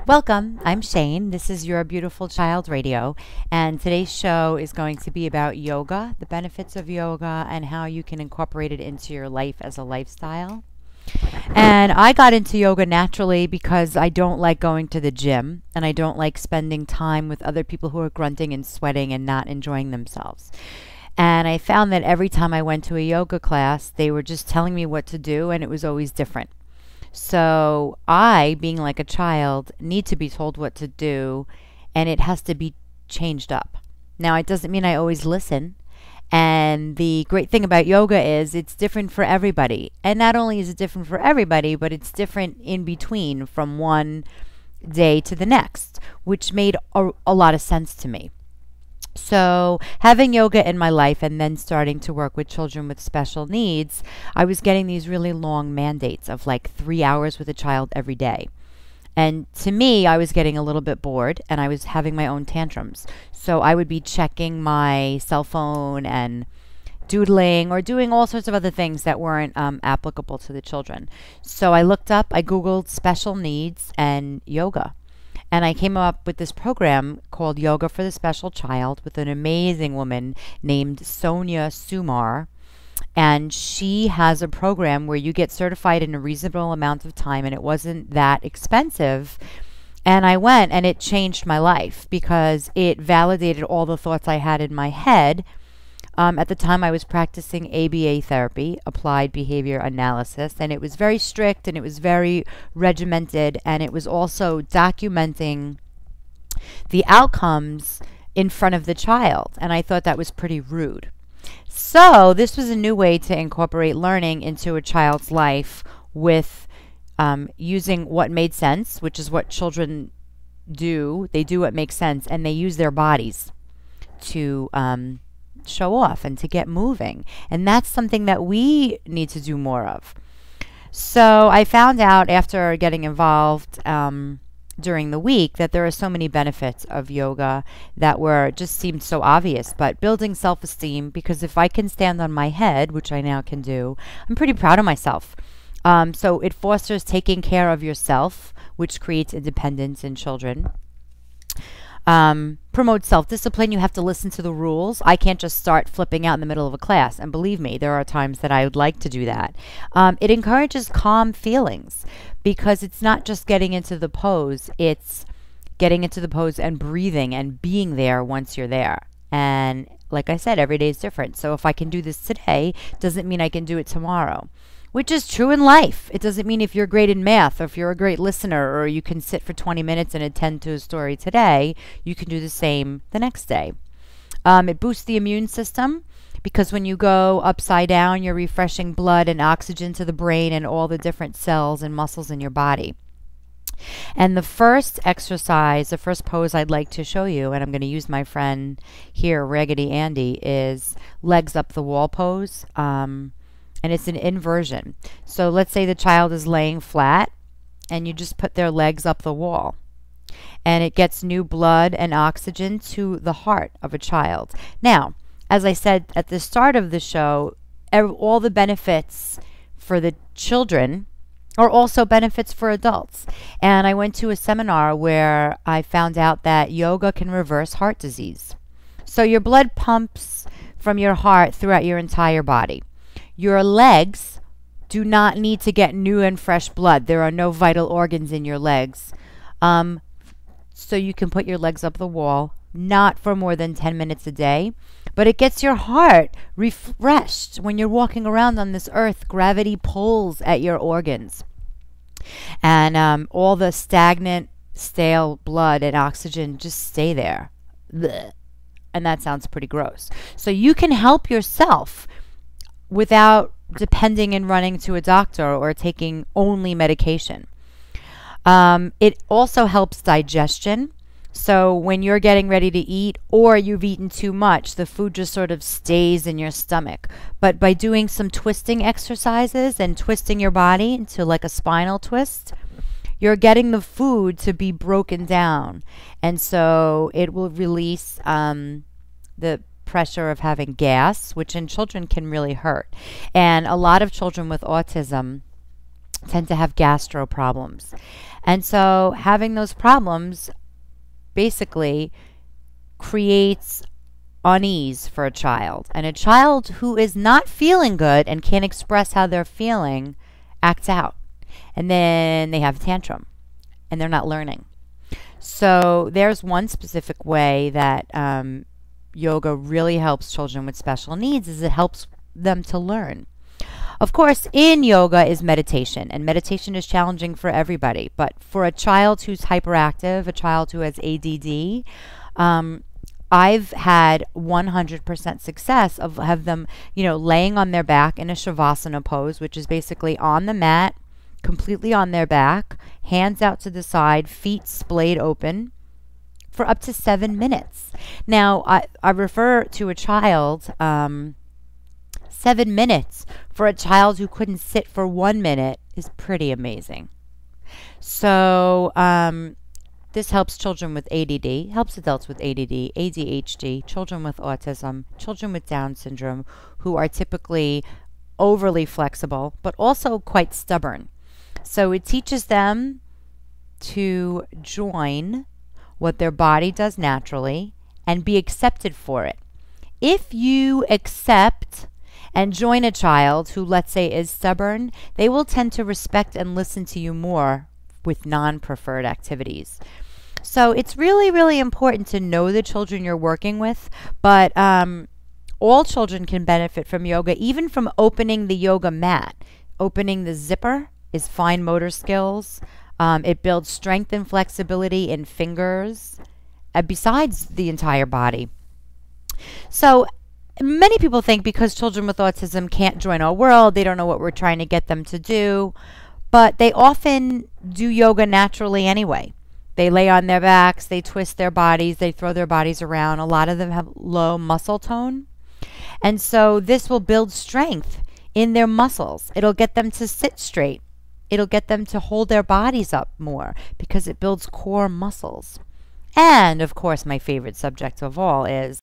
Welcome, I'm Shane. This is Your Beautiful Child Radio, and today's show is going to be about yoga, the benefits of yoga, and how you can incorporate it into your life as a lifestyle. And I got into yoga naturally because I don't like going to the gym, and I don't like spending time with other people who are grunting and sweating and not enjoying themselves. And I found that every time I went to a yoga class, they were just telling me what to do, and it was always different. So I, being like a child, need to be told what to do, and it has to be changed up. Now, it doesn't mean I always listen. And the great thing about yoga is it's different for everybody. And not only is it different for everybody, but it's different in between from one day to the next, which made a lot of sense to me. So having yoga in my life and then starting to work with children with special needs, I was getting these really long mandates of like 3 hours with a child every day. And to me, I was getting a little bit bored and I was having my own tantrums. So I would be checking my cell phone and doodling or doing all sorts of other things that weren't applicable to the children. So I Googled special needs and yoga. And I came up with this program called Yoga for the Special Child with an amazing woman named Sonia Sumar. And she has a program where you get certified in a reasonable amount of time, and it wasn't that expensive. And I went, and it changed my life because it validated all the thoughts I had in my head. At the time, I was practicing ABA therapy, applied behavior analysis, and it was very strict and it was very regimented, and it was also documenting the outcomes in front of the child. And I thought that was pretty rude. So this was a new way to incorporate learning into a child's life with using what made sense, which is what children do. They do what makes sense, and they use their bodies to show off and to get moving. And that's something that we need to do more of. So I found out after getting involved during the week that there are so many benefits of yoga that were just seemed so obvious. But building self-esteem, because if I can stand on my head, which I now can do, I'm pretty proud of myself. So it fosters taking care of yourself, which creates independence in children. Promotes self-discipline. You have to listen to the rules. I can't just start flipping out in the middle of a class. And believe me, there are times that I would like to do that. It encourages calm feelings because it's not just getting into the pose. It's getting into the pose and breathing and being there once you're there. And like I said, every day is different. So if I can do this today, doesn't mean I can do it tomorrow. Which is true in life. It doesn't mean if you're great in math or if you're a great listener or you can sit for 20 minutes and attend to a story today, you can do the same the next day. It boosts the immune system because when you go upside down, you're refreshing blood and oxygen to the brain and all the different cells and muscles in your body. And the first exercise, the first pose I'd like to show you, and I'm going to use my friend here, Raggedy Andy, is legs up the wall pose. And it's an inversion. So let's say the child is laying flat and you just put their legs up the wall. And it gets new blood and oxygen to the heart of a child. Now, as I said at the start of the show, all the benefits for the children are also benefits for adults. And I went to a seminar where I found out that yoga can reverse heart disease. So your blood pumps from your heart throughout your entire body. Your legs do not need to get new and fresh blood. There are no vital organs in your legs. So you can put your legs up the wall, not for more than 10 minutes a day, but it gets your heart refreshed. When you're walking around on this earth, gravity pulls at your organs. And all the stagnant, stale blood and oxygen just stay there. Blech. And that sounds pretty gross. So you can help yourself without depending and running to a doctor or taking only medication. It also helps digestion. So when you're getting ready to eat or you've eaten too much, the food just sort of stays in your stomach. But by doing some twisting exercises and twisting your body into like a spinal twist, you're getting the food to be broken down. And so it will release the pressure of having gas, which in children can really hurt. And a lot of children with autism tend to have gastro problems. And so having those problems basically creates unease for a child. And a child who is not feeling good and can't express how they're feeling acts out. And then they have a tantrum and they're not learning. So there's one specific way that yoga really helps children with special needs is it helps them to learn. Of course, in yoga is meditation, and meditation is challenging for everybody. But for a child who's hyperactive, a child who has ADD, I've had 100% success of have them, laying on their back in a shavasana pose, which is basically on the mat, completely on their back, hands out to the side, feet splayed open for up to 7 minutes. Now, I refer to a child, 7 minutes for a child who couldn't sit for 1 minute is pretty amazing. So this helps children with ADD, helps adults with ADD, ADHD, children with autism, children with Down syndrome who are typically overly flexible, but also quite stubborn. So it teaches them to join what their body does naturally and be accepted for it. If you accept and join a child who, let's say, is stubborn, they will tend to respect and listen to you more with non-preferred activities. So it's really, really important to know the children you're working with, but all children can benefit from yoga, even from opening the yoga mat. Opening the zipper is fine motor skills. It builds strength and flexibility in fingers, besides the entire body. So many people think because children with autism can't join our world, they don't know what we're trying to get them to do, but they often do yoga naturally anyway. They lay on their backs, they twist their bodies, they throw their bodies around. A lot of them have low muscle tone. And so this will build strength in their muscles. It'll get them to sit straight. It'll get them to hold their bodies up more because it builds core muscles. And of course, my favorite subject of all is